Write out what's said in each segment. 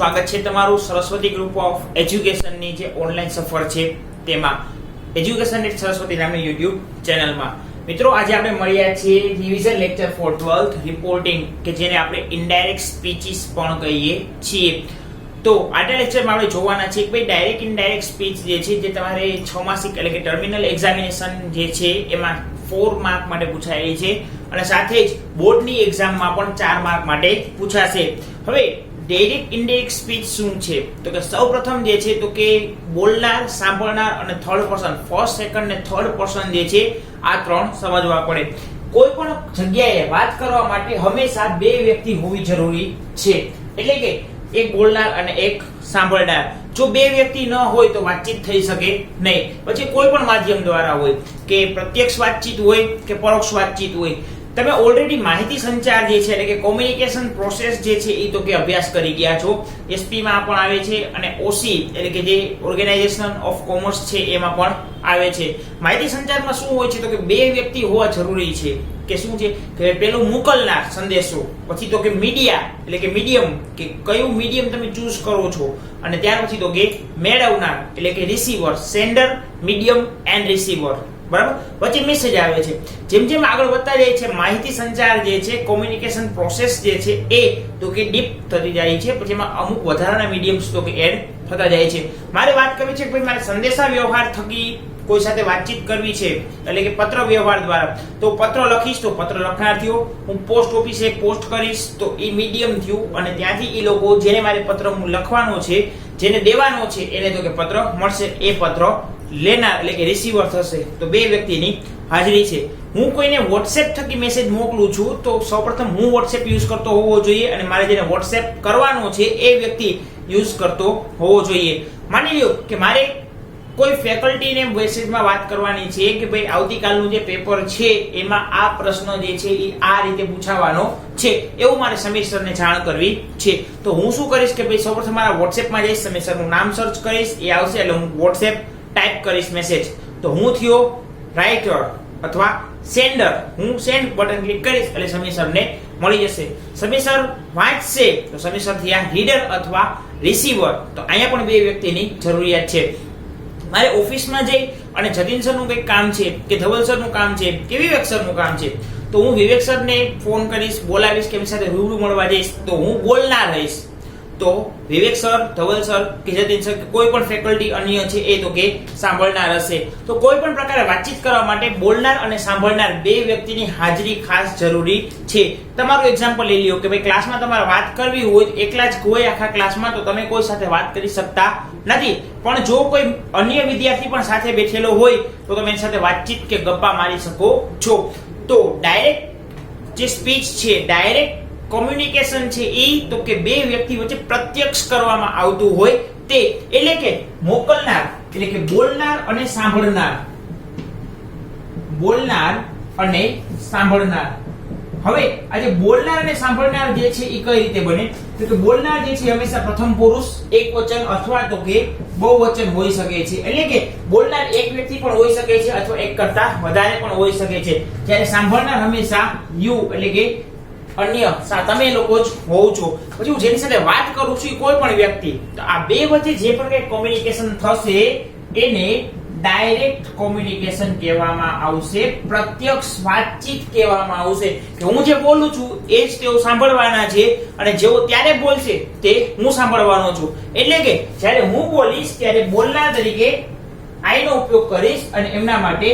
સ્વાગત છે તમારું સરસ્વતી ગ્રુપ ઓફ એજ્યુકેશનની જે ઓનલાઈન સફર છે તેમાં એજ્યુકેશન એટ સરસ્વતી નામની YouTube ચેનલમાં મિત્રો આજે આપણે મળ્યા છીએ revision lecture four 12th reporting કે જેને આપણે ઇનડાયરેક્ટ સ્પીચીસ પણ કહીએ છીએ। તો આજના લેક્ચરમાં આપણે જોવાના છે કે ભાઈ ડાયરેક્ટ ઇનડાયરેક્ટ સ્પીચ જે છે જે તમારે 6 માસિક એટલે કે ટર્મિનલ એક્ઝામિનેશન જે છે એમાં 4 માર્ક માટે પૂછાયેલી છે અને સાથે જ બોર્ડની એક્ઝામમાં પણ 4 માર્ક માટે પૂછાશે। હવે ડાયરેક્ટ ઇનડાયરેક્ટ સ્પીચ શું છે તો કે સૌપ્રથમ જે છે તો કે બોલનાર, સાંભળનાર અને થર્ડ પર્સન, ફર્સ્ટ, સેકન્ડ અને થર્ડ પર્સન જે છે આ ત્રણ સમજવા પડે। કોઈ પણ જગ્યાએ વાત કરવા માટે હંમેશા બે વ્યક્તિ હોવી જરૂરી છે, એટલે કે એક બોલનાર અને એક સાંભળનાર। જો બે વ્યક્તિ ન હોય તો વાતચીત થઈ શકે નહીં। પછી કોઈ પણ માધ્યમ દ્વારા હોય કે પ્રત્યક્ષ વાતચીત હોય કે પરોક્ષ વાતચીત હોય, તમે ઓલરેડી માહિતી સંચાર જે છે એટલે કે કોમ્યુનિકેશન પ્રોસેસ જે છે એ તો કે અભ્યાસ કરી ગયા છો। એસપી માં પણ આવે છે અને ઓસી એટલે કે જે ઓર્ગેનાઇઝેશન ઓફ કોમર્સ છે એમાં પણ આવે છે। માહિતી સંચારમાં શું હોય છે તો કે બે વ્યક્તિ હોવા જરૂરી છે કે શું છે કે પેલું મોકલનાર સંદેશો, પછી તો કે મીડિયા એટલે કે મીડિયમ કે કયું મીડિયમ તમે ચૂઝ કરો છો, અને ત્યાર પછી તો કે મેળવનાર એટલે કે receiver, sender, medium and receiver, બરાબર। પછી મેસેજ આવે છે। જેમ જેમ આગળ વધતા જાય છે માહિતી સંચાર જે છે કોમ્યુનિકેશન પ્રોસેસ જે છે એ તો કે ડીપ થતી જાય છે, પછી એમાં અમુક વધારાના મીડિયમ્સ તો કે એડ થતા જાય છે। મારે વાત કરવી છે કે ભાઈ મારે સંદેશા વ્યવહાર થકી કોઈ સાથે વાતચીત કરવી છે એટલે કે પત્ર વ્યવહાર દ્વારા, તો પત્ર લખીશ તો પત્ર લખનાર થયો, હું પોસ્ટ ઓફિસે પોસ્ટ કરીશ તો એ મીડિયમ થયું, અને ત્યાંથી એ લોકો જેને મારે પત્ર લખવાનો છે, જેને દેવાનો છે એને તો કે પત્ર મળશે, એ પત્ર લેનાર એટલે કે રિસીવર થશે। તો બે વ્યક્તિની હાજરી છે। હું કોઈને WhatsApp થકી મેસેજ મોકલું છું તો સૌપ્રથમ હું WhatsApp યુઝ કરતો હોવો જોઈએ અને મારે જેને WhatsApp કરવાનો છે એ વ્યક્તિ યુઝ કરતો હોવો જોઈએ। માની લો કે મારે કોઈ ફેકલ્ટીને મેસેજમાં વાત કરવાની છે કે ભાઈ આવતીકાલનું જે પેપર છે એમાં આ પ્રશ્ન જે છે એ આ રીતે પૂછાવાનો છે, એવું મારે સમીર સરને જાણ કરવી છે। તો હું શું કરીશ કે ભાઈ સૌપ્રથમ મારા WhatsAppમાં જઈશ, સમીર સરનું નામ સર્ચ કરીશ, એ આવશે એટલે હું WhatsApp ટાઈપ કરીશ મેસેજ, તો હું થયો રાઇટર અથવા સેન્ડર, હું સેન્ડ બટન ક્લિક કરીશ એટલે સમીર સરને મળી જશે। સમીર સર વાંચશે તો સમીર સર થયા રીડર અથવા રિસીવર। તો અહીંયા પણ બે વ્યક્તિની જરૂરિયાત છે। મારે ઓફિસમાં જઈ અને જતીન સરનું કંઈક કામ છે કે ધવલ સરનું કામ છે કે વિવેક સરનું કામ છે, તો હું વિવેક સરને ફોન કરીશ, બોલાવીશ કે એમની સાથે રૂબરૂ મળવા જઈશ, તો હું બોલનાર રહીશ। તો વિવેક સર, ધવલ સર કે જતીન સર કે કોઈ પણ ફેકલ્ટી અન્ય છે એ તો કે સાંભળનાર હશે। તો કોઈ પણ પ્રકારે વાતચીત કરવા માટે બોલનાર અને સાંભળનાર બે વ્યક્તિની હાજરી ખાસ જરૂરી છે। તમારું એક્ઝામ્પલ લઈ લ્યો કે ભાઈ ક્લાસમાં તમારે વાત કરવી હોય તો એકલા જ હોય આખા ક્લાસમાં તો તમે કોઈ સાથે વાત કરી શકતા નથી, પણ જો કોઈ અન્ય વિદ્યાર્થી પણ સાથે બેઠેલો હોય તો તમે એની સાથે વાતચીત કે ગપ્પા મારી શકો છો। તો ડાયરેક્ટ જે સ્પીચ છે, ડાયરેક્ટ કોમ્યુનિકેશન છે એ તો કે બે વ્યક્તિ વચ્ચે પ્રત્યક્ષ કરવામાં આવતું હોય તે, એટલે કે મોકલનાર એટલે કે બોલનાર અને સાંભળનાર, બોલનાર અને સાંભળનાર। હવે આજે બોલનાર અને સાંભળનાર જે છે એ કઈ રીતે બને તો કે બોલનાર જે છે હંમેશા પ્રથમ પુરુષ એકવચન અથવા તો કે બહુવચન હોઈ શકે છે, એટલે કે બોલનાર એક વ્યક્તિ પણ હોઈ શકે છે અથવા એક કરતા વધારે પણ હોઈ શકે છે, જ્યારે સાંભળનાર હંમેશા યુ એટલે કે અન્ય તમે લોકો જ હોવ છો। પછી હું જેની સાથે વાત કરું છું કોઈ પણ વ્યક્તિ, તો આ બે વચ્ચે જે પણ કઈ કોમ્યુનિકેશન થશે એને ડાયરેક્ટ કોમ્યુનિકેશન કહેવામાં આવશે, પ્રત્યક્ષ વાતચીત કહેવામાં આવશે કે હું જે બોલું છું એ જ તેઓ સાંભળવાના છે અને જેઓ ત્યારે બોલશે તે હું સાંભળવાનો છું। એટલે કે જ્યારે હું બોલીશ ત્યારે બોલનાર તરીકે આઈ નો ઉપયોગ કરીશ અને એમના માટે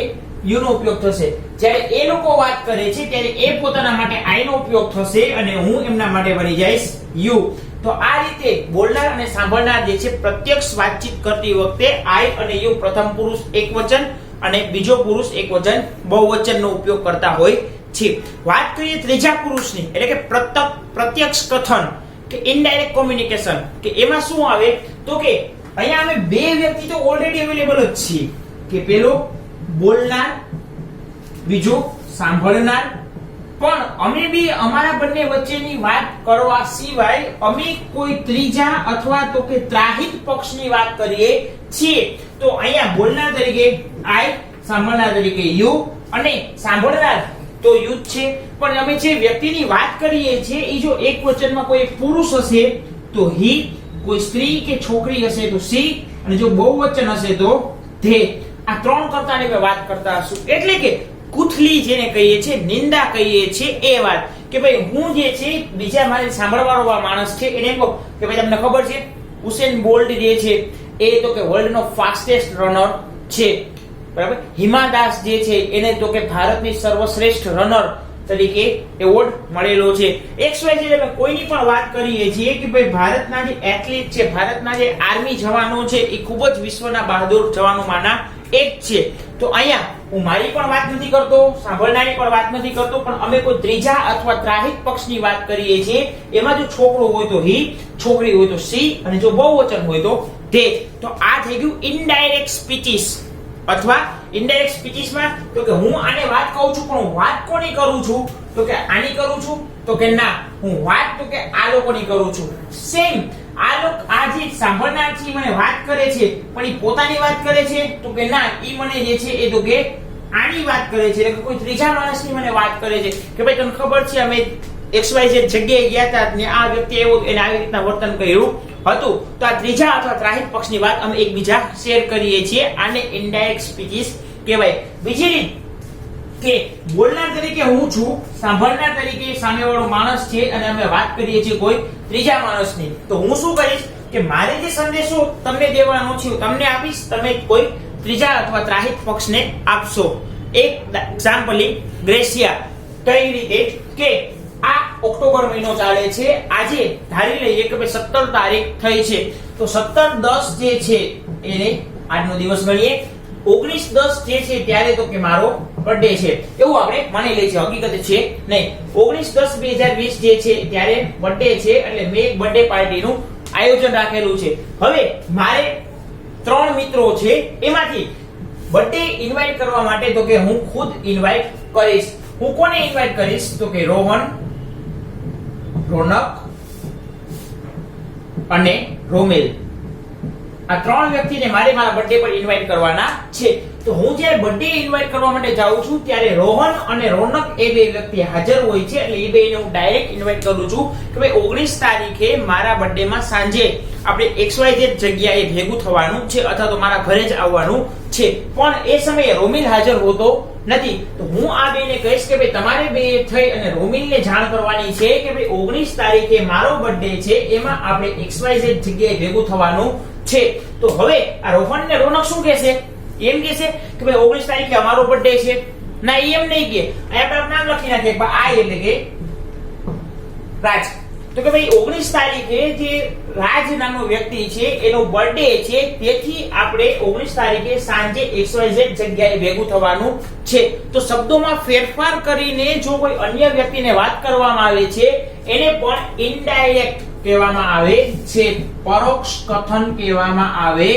યુ નો ઉપયોગ થશે, જ્યારે એ લોકો વાત કરે છે ત્યારે એ પોતાના માટે આઈ નો ઉપયોગ થશે અને હું એમના માટે બની જઈશ યુ। તો આ રીતે બોલનાર અને સાંભળનાર જે છે પ્રત્યક્ષ વાતચીત કરતી વખતે આઈ અને યુ પ્રથમ પુરુષ એકવચન અને બીજો પુરુષ એકવચન બહુવચનનો ઉપયોગ કરતા હોય છે। વાત કરીએ ત્રીજા પુરુષની એટલે કે પ્રત્યક્ષ કથન કે ઇનડાયરેક્ટ કોમ્યુનિકેશન, કે એમાં શું આવે તો કે અહીંયા અમે બે વ્યક્તિ તો ઓલરેડી અવેલેબલ જ છીએ કે પેલો બોલનાર, બીજો સાંભળનાર, પણ અમે બી અમારા બંને વચ્ચેની વાત કરવા સિવાય અમે કોઈ ત્રીજા અથવા તો કે ત્રાહિત પક્ષની વાત કરીએ છીએ। તો અહીંયા બોલનાર તરીકે આઈ, સાંભળનાર તરીકે યુ અને સાંભળનાર તો યુ જ છે, પણ અમે જે વ્યક્તિની વાત કરીએ છીએ એ જો એક વચનમાં કોઈ પુરુષ હશે તો હી, કોઈ સ્ત્રી કે છોકરી હશે તો સી, અને જો બહુવચન હશે તો ધે. આ ત્રણ કરતાની મેં વાત કરતા હશું. એટલે કે કુથલી જેને કહીએ છીએ, નિંદા કહીએ છીએ એ વાત, કે ભાઈ હું જે છે બીજા મારે સાંભળવાળો માણસ છે એને કહું કે ભાઈ તમને ખબર છે ઉસેન બોલ્ટ જે છે એ તો કે વર્લ્ડ નો ફાસ્ટેસ્ટ રનર છે, બરાબર. હિમા દાસ જે છે એને તો કે ભારતની સર્વશ્રેષ્ઠ રનર તરીકે એવોર્ડ મળેલો છે. XYZ અમે કોઈની પણ વાત કરીએ છીએ કે ભાઈ ભારતના જે એથ્લીટ છે, ભારતના જે આર્મી જવાનો છે એ ખૂબ જ વિશ્વના બહાદુર જવાનોમાંના એક છે. તો અહીંયા હું મારી પણ વાત નથી કરતો, સાંભળનારની પણ વાત નથી કરતો, પણ અમે કોઈ ત્રીજા અથવા ત્રાહિત પક્ષની વાત કરીએ છીએ. એમાં જો છોકરો હોય તો હી, છોકરી હોય તો સી, અને જો બહુવચન હોય તો ધે. તો આ થઈ ગયું ઇનડાયરેક્ટ સ્પીચીસ અથવા ઇનડાયરેક્ટ સ્પીચીસમાં. તો કે હું આને વાત કહું છું પણ હું વાત કોની કરું છું? તો કે આની કરું છું? તો કે ના, હું વાત તો કે આ લોકોની કરું છું. સેમ આ લોકો આ જે સાંભળનાર છે મને વાત કરે છે પણ એ પોતાની વાત કરે છે? તો કે ના, ઈ મને જે છે એ તો કે આની વાત કરે છે, એટલે કે કોઈ ત્રીજા માણસની મને વાત કરે છે કે ભાઈ તને ખબર છે અમે XYZ જગ્યાએ ગયા હતા ને આ વ્યક્તિ એવો એને આવી રીતના વર્તન કર્યું હતું. તો આ ત્રીજા અથવા ત્રાહિત પક્ષની વાત અમે એકબીજા શેર કરીએ છીએ. આને ઇનડાયરેક્ટ સ્પીચીસ કહેવાય. બીજી રીત કે બોલનાર તરીકે હું છું, સાંભળનાર તરીકે સામેવાળો માણસ છે, અને અમે વાત કરીએ છીએ કોઈ ત્રીજા માણસની. તો હું શું કરીશ કે મારે જે સંદેશો તમને દેવાનો છે તમને આપીશ, તમે કોઈ ત્રીજા અથવા ત્રાહિત પક્ષને આપશો. એક એક્ઝામ્પલ ગ્રેસિયા કઈ રીતે કે આ ઓક્ટોબર મહિનો ચાલે છે, આજે ધારી લઈએ કે ભાઈ 17 તારીખ થઈ છે, તો 17/10 જે છે એને આજનો દિવસ ગણીએ. 19/10 જે છે ત્યારે તો કે મારો બર્થડે છે એવું આપણે માની લઈએ છીએ, હકીકત છે નહીં. 19/10/2020 જે છે ત્યારે બર્થડે છે, એટલે મેં એક બર્થડે પાર્ટીનું આયોજન રાખેલું છે. હવે મારે 3 મિત્રો છે, એમાંથી બર્થડે ઇન્વાઇટ કરવા માટે તો કે હું ખુદ ઇન્વાઇટ કરીશ. હું કોને ઇન્વાઇટ કરીશ? તો કે રોહન, રોનક અને રોમેલ. આ 3 વ્યક્તિને મારે મારા બર્થડે પર ઇન્વાઇટ કરવાના છે. તો હું જ્યારે બર્થડે ઇન્વાઇટ કરવા માટે જાઉં છું ત્યારે રોહન અને રોનક એ બે વ્યક્તિ હાજર હોય છે, એટલે એ બેને હું ડાયરેક્ટ ઇન્વાઇટ કરું છું કે ભાઈ 19 તારીખે મારા બર્થડે માં સાંજે આપણે XYZ જગ્યાએ ભેગું થવાનું છે અથવા તો મારા ઘરે જ આવવાનું છે. પણ એ સમયે રોમિલ હાજર હોતો નથી. તો હું આ બેને કહીશ કે ભાઈ તમારે બે થઈ અને રોમિલને જાણ કરવાની છે કે ભાઈ 19 તારીખે મારો બર્થડે છે, એમાં આપણે XYZ જગ્યાએ ભેગું થવાનું છે. તો હવે આ રોહન ને રોનક શું કહેશે? એમ કહેશે કે ભાઈ 19 તારીખે અમારો બર્થડે છે? ના, એમ નહીં કે. અહીંયા આપણે નામ લખી નાખીએ કે આ એટલે કે રાજ. તો કે ભાઈ 19 તારીખે જે રાજ નામનો વ્યક્તિ છે એનો બર્થડે છે, તેથી આપણે 19 તારીખે સાંજે XYZ જગ્યાએ ભેગું થવાનું છે. તો શબ્દોમાં ફેરફાર કરીને જો કોઈ અન્ય વ્યક્તિને વાત કરવામાં આવે છે એને પણ ઇનડાયરેક્ટ કહેવામાં આવે છે, પરોક્ષ કથન કહેવામાં આવે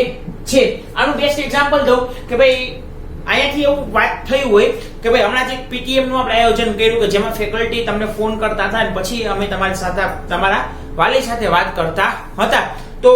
છે. આનું બેસ્ટ એક્ઝામ્પલ દઉં કે ભાઈ અહીંયાથી એવું વાત થઈ હોય કે ભાઈ હમણાં જે PTM નું આપણે આયોજન કર્યું કે જેમાં ફેકલ્ટી તમને ફોન કરતા હતા અને પછી અમે તમારી સાથે તમારા વાલી સાથે વાત કરતા હતા. તો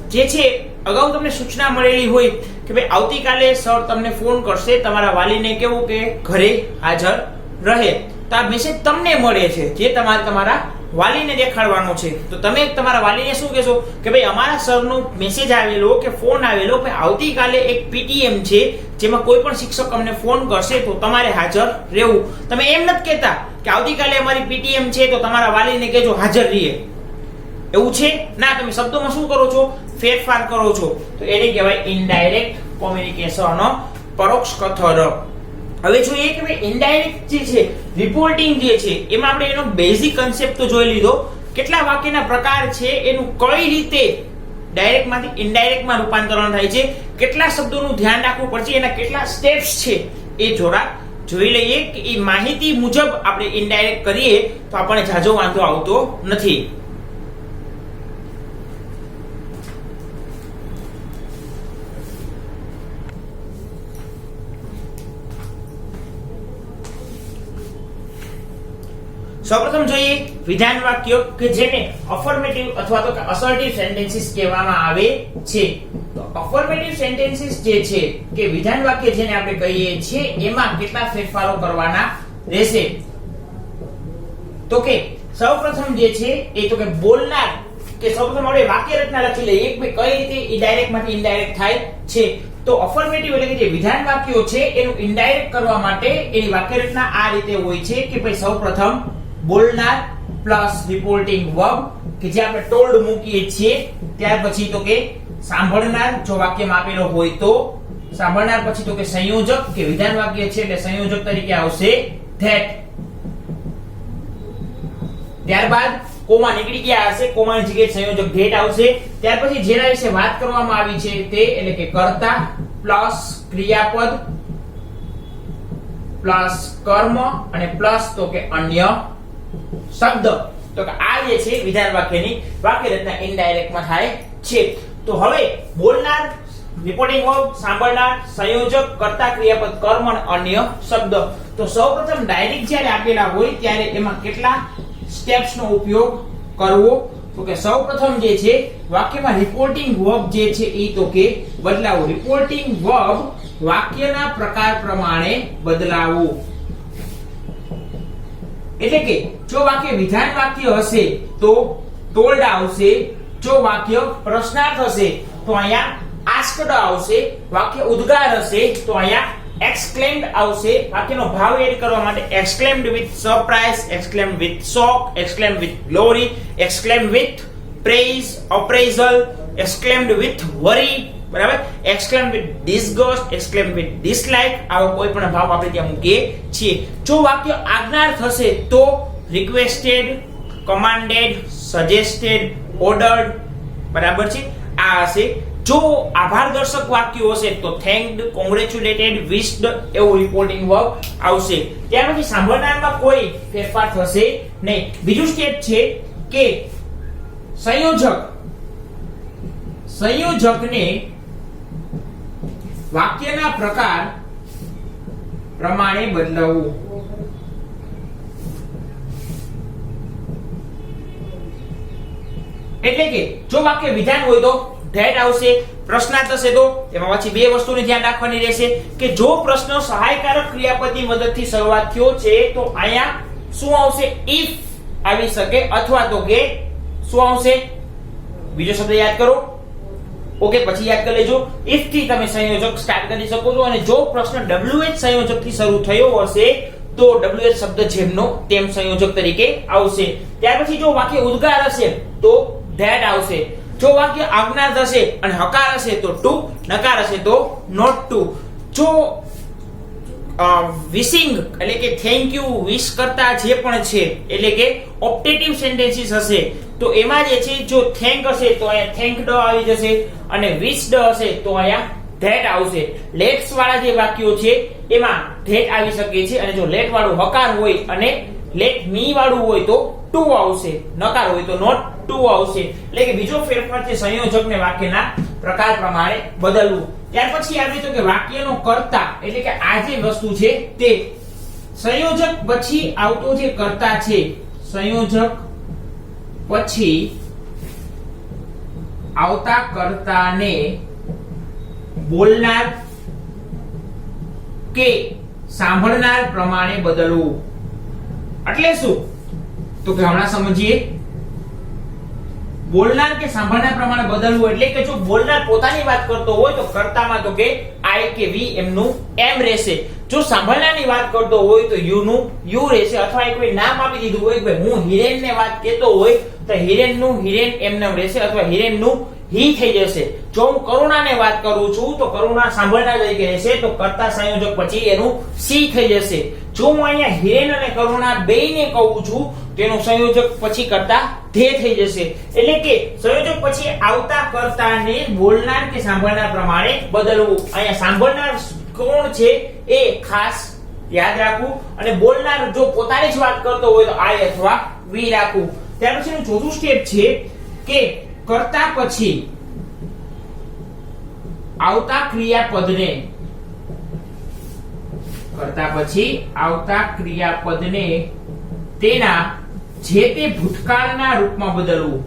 જે છે અગાઉ તમને સૂચના મળેલી હોય કે ભાઈ આવતીકાલે સર તમને ફોન કરશે, તમારા વાલીને કેવું કે ઘરે હાજર રહે. તો આ મેસેજ તમને મળે છે જે તમારે તમારા વાલીને દેખાડવાનો છે. તો તમે તમારા વાલીને શું કહેશો કે ભાઈ અમારા સરનો મેસેજ આવેલો કે ફોન આવેલો કે આવતીકાલે એક PTM છે જેમાં કોઈ પણ શિક્ષક અમને ફોન કરશે તો તમારે હાજર રહેવું. તમે એમ નથી કહેતા કે આવતીકાલે અમારી PTM છે તો તમારા વાલીને કહેજો હાજર રહીએ, એવું છે ના. તમે શબ્દોમાં શું કરો છો? ફેરફાર કરો છો. તો એને કહેવાય ઇનડાયરેક્ટ કોમ્યુનિકેશન, પરોક્ષ કથન. હવે જોઈએ કે ભાઈ ઇનડાયરેક્ટ જે છે રિપોર્ટિંગ જે છે એમાં આપણે એનો બેઝિક કન્સેપ્ટ તો જોઈ લીધો, કેટલા વાક્યના પ્રકાર છે, એનું કઈ રીતે ડાયરેક્ટ માંથી ઇનડાયરેક્ટ માં રૂપાંતરણ થાય છે, કેટલા શબ્દોનું ધ્યાન રાખવું પડશે, એના કેટલા સ્ટેપ્સ છે એ જોડા જોઈ લઈએ કે એ માહિતી મુજબ આપણે ઇનડાયરેક્ટ કરીએ તો આપણને જાજો વાંધો આવતો નથી. સૌપ્રથમ જોઈએ વિધાન વાક્યો કે જેને અફર્મેટિવ અથવા તો અસર્ટિવ સેન્ટેન્સીસ કહેવામાં આવે છે. તો અફર્મેટિવ સેન્ટેન્સીસ જે છે કે વિધાન વાક્ય જેને આપણે કહીએ છીએ એમાં કેટલા ફેરફારો કરવાના રહેશે? તો કે સૌપ્રથમ જે છે એ તો કે બોલનાર કે સૌપ્રથમ આપણે વાક્ય રચના લખી લઈએ કે કઈ રીતે ઇનડાયરેક્ટ માંથી ઇનડાયરેક્ટ થાય છે. તો અફર્મેટિવ એટલે કે જે વિધાન વાક્યો છે એનું ઇનડાયરેક્ટ કરવા માટે એની વાક્ય રચના આ રીતે હોય છે કે ભાઈ સૌપ્રથમ બોલનાર પ્લસ રિપોર્ટિંગ વર્બ કે જે આપણે ટોલ્ડ મૂકીએ છીએ, ત્યાર પછી તો કે સાંભળનાર જો વાક્યમાં આપેલો હોય તો સાંભળનાર, પછી તો કે સંયોજક કે વિધાન વાક્ય છે એટલે સંયોજક તરીકે આવશે that. ત્યારબાદ કોમા નીકળી ગયા હશે, કોમાની જગ્યાએ સંયોજક that આવશે. ત્યાર પછી જેના વિશે વાત કરવામાં આવી છે તે એટલે કે કર્તા પ્લસ ક્રિયાપદ પ્લસ કર્મ અને પ્લસ તો કે અન્ય શબ્દ. તો કે આ જે છે વિધાન વાક્યની વાક્ય રચના ઇનડાયરેક્ટ માં થાય છે. તો હવે બોલનાર, રિપોર્ટિંગ વર્બ, સાંભળનાર, સંયોજક, કર્તા, ક્રિયાપદ, કર્મ અને અન્ય શબ્દ. તો સૌપ્રથમ ડાયરેક્ટ જ્યારે આપેલા હોય ત્યારે એમાં કેટલા સ્ટેપ્સ નો ઉપયોગ કરવો? તો કે સૌપ્રથમ જે છે વાક્યમાં રિપોર્ટિંગ વર્બ જે છે એ તો કે બદલાવો. રિપોર્ટિંગ વર્બ વાક્યના પ્રકાર પ્રમાણે બદલાવો. એટલે કે જો વાક્ય વિધાન વાક્ય હશે તો ટોલ્ડ આવશે, જો વાક્ય પ્રશ્નાર્થ હશે તો અહીંયા આસ્ક્ડ આવશે, વાક્ય ઉદ્ગાર હશે તો અહીંયા exclaimed આવશે. વાક્યનો ભાવ એડ કરવા માટે exclaimed with surprise, exclaimed with shock, exclaimed with glory, exclaimed with praise, appraisal, exclaimed with worry, બરાબર, exclaimed with disgust, exclaimed with dislike. આવો કોઈ પણ ભાવ આપણે ત્યાં મૂકીએ છીએ. જો વાક્ય આજ્ઞાર્થ હશે તો requested, commanded, suggested, ordered, બરાબર છે, આ હશે. જો આભાર દર્શક વાક્યો હશે તો thanked, congratulated, wished એવું રિપોર્ટિંગ વર્બ આવશે. ત્યાર પછી સાંભળનારમાં કોઈ ફેરફાર થશે નહીં. બીજું સ્ટેપ છે કે સંયોજકને વાક્યના પ્રકાર પ્રમાણે બદલાવવું. એટલે કે જો વાક્ય વિધાન હોય તો that આવશે, પ્રશ્નાર્થ હશે તો એમાં પછી બે વસ્તુને ધ્યાન રાખવાની રહેશે કે જો પ્રશ્ન સહાયકારક ક્રિયાપદની મદદથી શરૂઆત થયો છે તો અહીંયા શું આવશે? if આવી શકે, અથવા તો કે શું આવશે? બીજો શબ્દ યાદ કરો. ઓકે, પછી યાદ કરી લેજો. if થી તમે સંયોજક સ્ટાર્ટ કરી શકો છો અને જો પ્રશ્ન wh સંયોજક થી શરૂ થયો હશે તો wh શબ્દ જેમનો તેમ સંયોજક તરીકે આવશે. ત્યાર પછી જો વાક્ય ઉદ્ગાર હશે તો that આવશે. જો વાક્ય આજ્ઞાર્થ હશે અને હકાર હશે તો ટુ, નકાર હશે તો નોટ ટુ. જો વિશિંગ એટલે કે થેન્ક યુ, વિશ કરતા જે પણ છે એટલે કે ઓપ્ટેટિવ સેન્ટેન્સીસ હશે તો એમાં જે છે જો થેન્ક હશે તો અહીંયા થેન્કડ આવી જશે અને વિશ્ડ હશે તો અહીંયા ધેટ આવશે. લેટ્સ વાળા જે વાક્યો છે એમાં ધેટ આવી શકે છે અને જો લેટ વાળું હકાર હોય અને લેટ મી વાળું હોય તો ટુ આવશે, નકાર હોય તો નોટ ટુ આવશે. એટલે કે બીજો ફેરફાર છે સંયોજકને વાક્યના પ્રકાર પ્રમાણે બદલવું. ત્યાર પછી આવે તો કે વાક્યનો કર્તા એટલે કે આ જે વસ્તુ છે તે સંયોજક પછી આવતો જે કર્તા છે, સંયોજક પછી આવતા કર્તાને બોલનાર કે સાંભળનાર પ્રમાણે બદલવું. એટલે શું? તો કે હમણાં સમજીએ. બોલનાર કે સાંભળનાર પ્રમાણે બદલવું એટલે કે જો બોલનાર પોતાની વાત કરતો હોય તો કર્તામાં તો કે I કે we એમનું એમ રહેશે. જો સાંભળનારની વાત કરતો હોય તો યુ નું યુ રહેશે, અથવા એક કોઈ નામ આપી દીધું હોય કે હું હિરેનને વાત કહેતો હોય તો હિરેનનું હિરેન એમનેમ રહેશે અથવા હિરેનનું હી થઈ જશે. જો હું કરુણાને વાત કરું છું તો કરુણા સાંભળનાર તરીકે રહેશે તો કર્તા સંયોજક પછી એનું સી થઈ જશે. જો હું અહીંયા હિરેન અને કરુણા બેયને કહું છું તેનો સંયોજક પછી કર્તા ધે થઈ જશે. એટલે કે સંયોજક પછી આવતા કર્તાને બોલનાર કે સાંભળનાર પ્રમાણે બદલવું. અહીંયા સાંભળનાર કોણ છે એ ખાસ યાદ રાખવું અને બોલનાર જો પોતાની જ વાત કરતો હોય તો આઈ અથવા વી રાખવું. ત્યાર પછીનું ચોથું સ્ટેપ છે કે કર્તા પછી આવતા ક્રિયાપદને તેના જે તે ભૂતકાળના રૂપમાં બદલવું.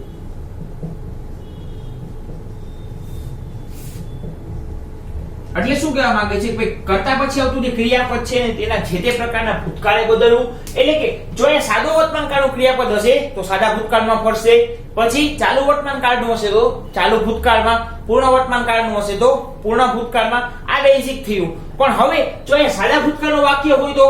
એટલે શું કહેવા માંગે છે કે કર્તા પછી આવતું જે ક્રિયાપદ છે ને તેના જે તે પ્રકારના ભૂતકાળે બદલવું. એટલે કે જો એ સાદો વર્તમાન કાળનું ક્રિયાપદ હશે તો સાદા ભૂતકાળમાં ફરશે, પછી ચાલુ વર્તમાન કાળનું હશે તો ચાલુ ભૂતકાળમાં, પૂર્ણ વર્તમાન કાળનું હશે તો પૂર્ણ ભૂતકાળમાં. આ બેઝિક થયું. પણ હવે જો અહીંયા સાદા ભૂતકાળનું વાક્ય હોય તો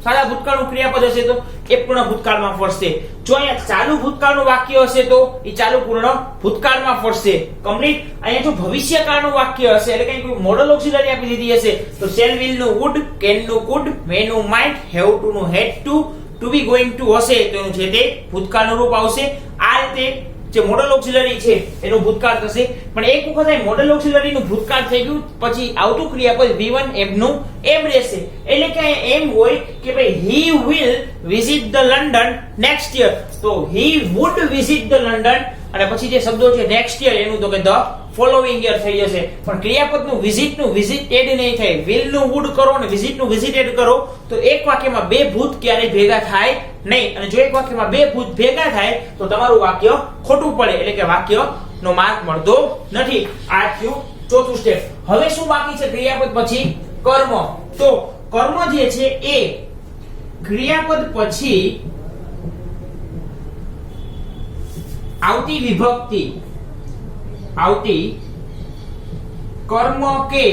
સાદા ભૂતકાળનું ક્રિયાપદ હશે તો એ પૂર્ણ ભૂતકાળમાં ફરશે. જો અહીંયા ચાલુ ભૂતકાળનું વાક્ય હશે તો એ ચાલુ પૂર્ણ ભૂતકાળમાં ફરશે. કમ્પ્લીટ. અહીંયા જો ભવિષ્યકાળનું વાક્ય હશે એટલે કે મોડલ ઓક્સિલરી આપી દીધી હશે તો શેલ વિલ નું વુડ, કેન નું કુડ, મે નું માઇટ, હેવ ટુ નું હેડ ટુ બી ગોઈંગ ટુ હશે તો એનું છે તે ભૂતકાળનું રૂપ આવશે. આ રીતે જે મોડલ ઓક્સિલરી છે એનું ભૂતકાળ થશે. પણ એક વખત આ મોડલ ઓક્સિલરી નું ભૂતકાળ થઈ ગયું પછી આવતું ક્રિયાપદ V1 એમ નું એમ રહેશે. એટલે કે એમ હોય કે ભાઈ he will visit the London next year તો he would visit the London અને પછી જે શબ્દો છે next year એનું તો કે the following year થઈ જશે. પણ ક્રિયાપદનું વિઝિટનું વિઝિટેડ નહીં થાય. will નું would કરો અને વિઝિટનું વિઝિટેડ કરો તો એક વાક્યમાં બે ભૂત ક્યારેય ભેગા થાય નહીં. અને જો એક વાક્યમાં બે ભૂત ભેગા થાય તો તમારું વાક્ય ખોટું પડે એટલે કે વાક્યનો માર્ક મળતો નથી. આ થયું ચોથું સ્ટેપ. હવે શું બાકી છે ક્રિયાપદ પછી? કર્મ. તો કર્મ જે છે એ ક્રિયાપદ પછી આવતી વિભક્તિ, આવતી કર્મ કે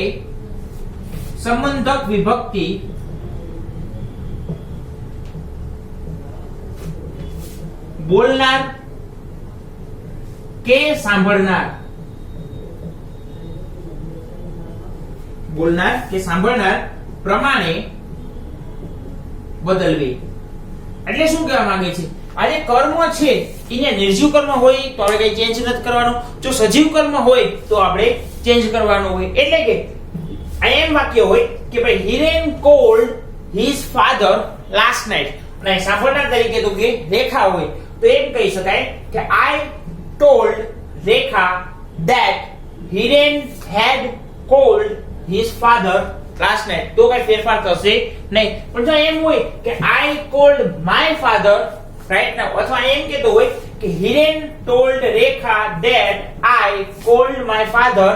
સંબંધક વિભક્તિ બોલનાર કે સાંભળનાર, બોલનાર કે સાંભળનાર પ્રમાણે બદલવી. એટલે શું કહેવા માંગે છે? આ જે કર્મ છે એને નિર્જીવ કર્મ હોય તો આપણે કઈ ચેન્જ નથી કરવાનું. જો સજીવ કર્મ હોય તો આપણે ચેન્જ કરવાનું હોય. એટલે કે આ એમ વાક્ય હોય કે ભાઈ Hiren cold his father last night અને સાંભળનાર તરીકે તો કે રેખા હોય તો એમ કહી શકાય કે I told Rekha that Hiren had called his father last night તો કઈ ફેરફાર થશે નહીં. પણ જો એમ હોય કે આઈ કોલ્ડ માય ફાધર રાઈટ નાઉ અથવા એમ કહેતો હોય કે Hiren told Rekha that I cold my father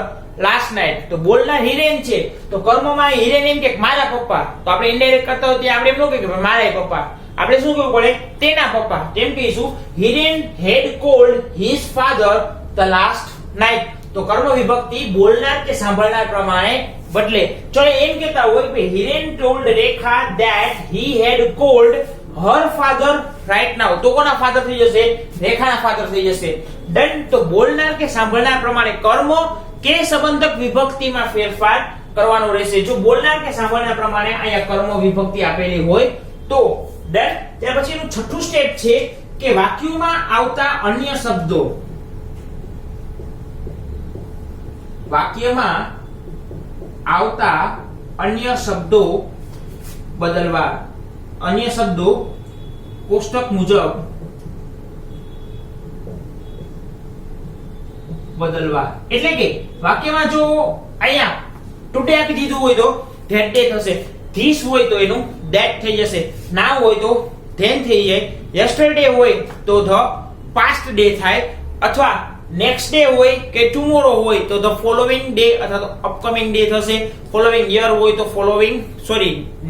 last night તો બોલનાર હિરેન છે તો કર્મમાં હિરેન એમ કે મારા પપ્પા તો આપણે ઇનડાયરેક્ટ કરતા હોય ત્યાં આપણે એમ ન કહીએ કે મારા પપ્પા. આપણે શું કહેવું પડે? તેના પપ્પા. તેમ કહીશું Hiren had called his father the last night તો કર્મ વિભક્તિ બોલનાર કે સાંભળનાર પ્રમાણે બદલે. ચલો એમ કહેતા હોય કે Hiren told Rekha that he had called her father right now તો કોના ફાધર થઈ જશે? રેખાના ફાધર થઈ જશે. ડન. તો બોલનાર કે સાંભળનાર પ્રમાણે કર્મ કે સંબંધક વિભક્તિમાં ફેરફાર કરવાનો રહેશે. જો બોલનાર કે સાંભળનાર પ્રમાણે અહીંયા કર્મ વિભક્તિ આપેલી હોય તો ડન. ત્યાર પછીનું છઠ્ઠું સ્ટેપ છે કે વાક્યોમાં આવતા અન્ય શબ્દો, વાક્યમાં આવતા અન્ય શબ્દો બદલવા. અન્ય શબ્દો કોષ્ટક મુજબ બદલવા. એટલે કે વાક્યમાં જો અહીંયા ટુડે આપી દીધું હોય તો ધેટ ડે થશે. ધીસ હોય તો એનું ધેટ થઈ જશે. નાવ હોય તો ધેન થઈ જાય. યસ્ટરડે હોય તો ધ પાસ્ટ ડે થાય અથવા નેક્સ્ટ ડે હોય કે ટુમોરો હોય તો ધ ફોલોવિંગ ડે અથવા તો અપકમિંગ ડે થશે. ફોલોવિંગ યર હોય તો ફોલોવિંગ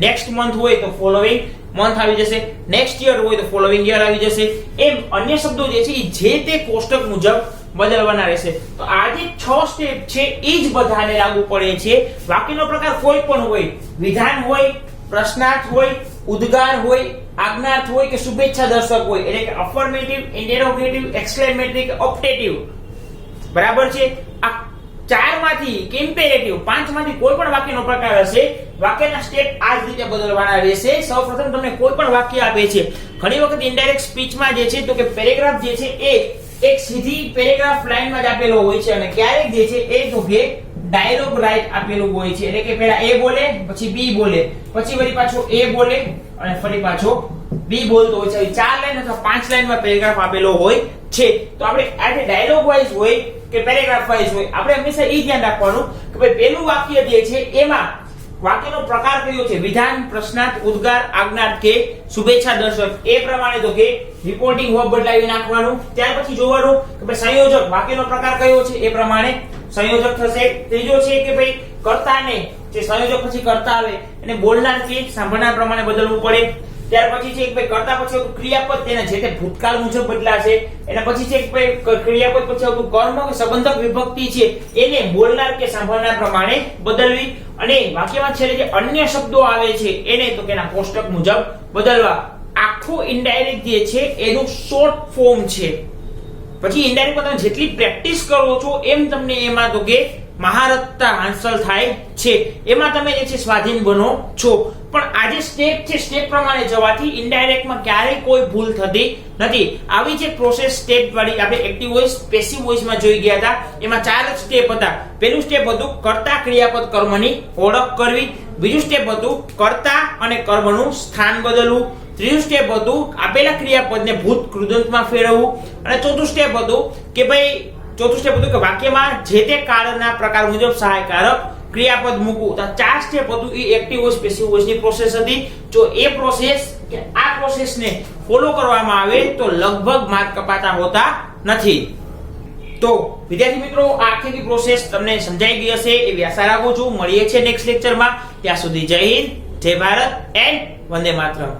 નેક્સ્ટ મંથ હોય તો ફોલોવિંગ મંથ આવી જશે. નેક્સ્ટ યર હોય તો ફોલોવિંગ યર આવી જશે. એમ અન્ય શબ્દો જે છે જે તે કોષ્ટક મુજબ બદલવાના રહેશે. તો આ જે 6 સ્ટેપ છે એ જ બધાને લાગુ પડે છે. વાક્યનો પ્રકાર કોઈ પણ હોય, વિધાન હોય, પ્રશ્નાર્થ હોય, ઉદ્ગાર હોય, આજ્ઞાર્થ હોય કે શુભેચ્છા દર્શક હોય એટલે કે અફર્મેટિવ, ઇન્ટરોગેટિવ, એક્સક્લેમેટરી કે ઓપ્ટેટિવ. બરાબર છે. આ ચારમાંથી કે ઇમ્પેરેટિવ પાંચમાંથી કોઈ પણ વાક્યનો પ્રકાર હશે વાક્યના સ્ટેપ આ જ રીતે બદલવાના રહેશે. સૌપ્રથમ તમને કોઈ પણ વાક્ય આપે છે ઘણી વખત ઇનડાયરેક્ટ સ્પીચમાં જે છે તો કે પેરેગ્રાફ જે છે એ એક સીધી પેરેગ્રાફ લાઈનમાં જ આપેલો હોય છે અને ક્યારેક જે છે એ તો કે ડાયલોગ રાઇટ આપેલું હોય છે એટલે કે પહેલા એ બોલે પછી બી બોલે પછી વળી પાછો એ બોલે અને ફરી પાછો બી બોલતો હોય છે. 4 લાઈન અથવા 5 લાઈનમાં પેરેગ્રાફ આપેલો હોય છે. તો આપણે આ જે ડાયલોગ વાઇઝ હોય કે પેરેગ્રાફ વાઇઝ હોય આપણે હંમેશા એ ધ્યાન રાખવાનું કે ભાઈ પહેલું વાક્ય જે છે એમાં વાક્યનો પ્રકાર કયો છે? વિધાન, પ્રશ્નાર્થ, ઉદ્ગાર, આજ્ઞાર્થ કે શુભેચ્છા દર્શક. એ પ્રમાણે તો કે રિપોર્ટિંગ વર્બ બદલાવી નાખવાનું. ત્યાર પછી જોવાનું કે ભાઈ સંયોજક વાક્યનો પ્રકાર કયો છે એ પ્રમાણે સંયોજક થશે. ત્રીજો છે કે ભાઈ કર્તાને જે સંયોજક પછી કર્તા આવે એને બોલનાર કે સાંભળનાર પ્રમાણે બદલવું પડે. ત્યાર પછી છે કે ભાઈ કર્તા પછી આવતું ક્રિયાપદ તેના જે તે ભૂતકાળ મુજબ બદલાશે. એના પછી છે કે ભાઈ ક્રિયાપદ પછી આવતું કર્મ કે સંબંધક વિભક્તિ છે એને બોલનાર કે સાંભળનાર પ્રમાણે બદલવી. અને વાક્યમાં છેલ્લે જે અન્ય શબ્દો આવે છે એને તો કેના કોષ્ટક મુજબ બદલવા. આખું ઇનડાયરેક્ટ જે છે એનું શોર્ટ ફોર્મ છે. પછી ઇનડાયરેક્ટ માં તમે જેટલી પ્રેક્ટિસ કરો છો એમ તમને એમાં તો કે મહારથતા હાંસલ થાય છે. એમાં તમે જે છે સ્વાધીન બનો છો. પણ આ જે સ્ટેપ છે સ્ટેપ પ્રમાણે જવાથી ઇનડાયરેક્ટ માં ક્યારેય કોઈ ભૂલ થતી નથી. આવી જે પ્રોસેસ સ્ટેપ વાળી આપણે એક્ટિવ વોઇસ પેસિવ વોઇસ માં જોઈ ગયા હતા. એમાં 4 જ સ્ટેપ હતા. પહેલું સ્ટેપ હતું કર્તા ક્રિયાપદ કર્મની ઓળખ કરવી. બીજું સ્ટેપ હતું કર્તા અને કર્મનું સ્થાન બદલવું. ત્રીજું સ્ટેપ હતું આપેલા ક્રિયાપદને ભૂત કૃદંતમાં ફેરવવું. અને ચોથું સ્ટેપ હતું કે વાક્યમાં જે તે કાળના પ્રકાર મુજબ સહાયકારક ક્રિયાપદ મૂકવું. તો 4 સ્ટેપ હતું એ એક્ટિવ વોઇસ પેસિવ વોઇસ ની પ્રોસેસ હતી. જો એ પ્રોસેસ કે આ પ્રોસેસને ફોલો કરવામાં આવે તો લગભગ માર્ક કપાતા હોતા નથી. તો વિદ્યાર્થી મિત્રો આ આખી પ્રોસેસ તમને સમજાઈ ગઈ હશે એવી આશા રાખું છું. મળીએ છીએ નેક્સ્ટ લેક્ચરમાં. ત્યાં સુધી જય હિન્દ, જય ભારત એન્ડ વંદે માતરમ.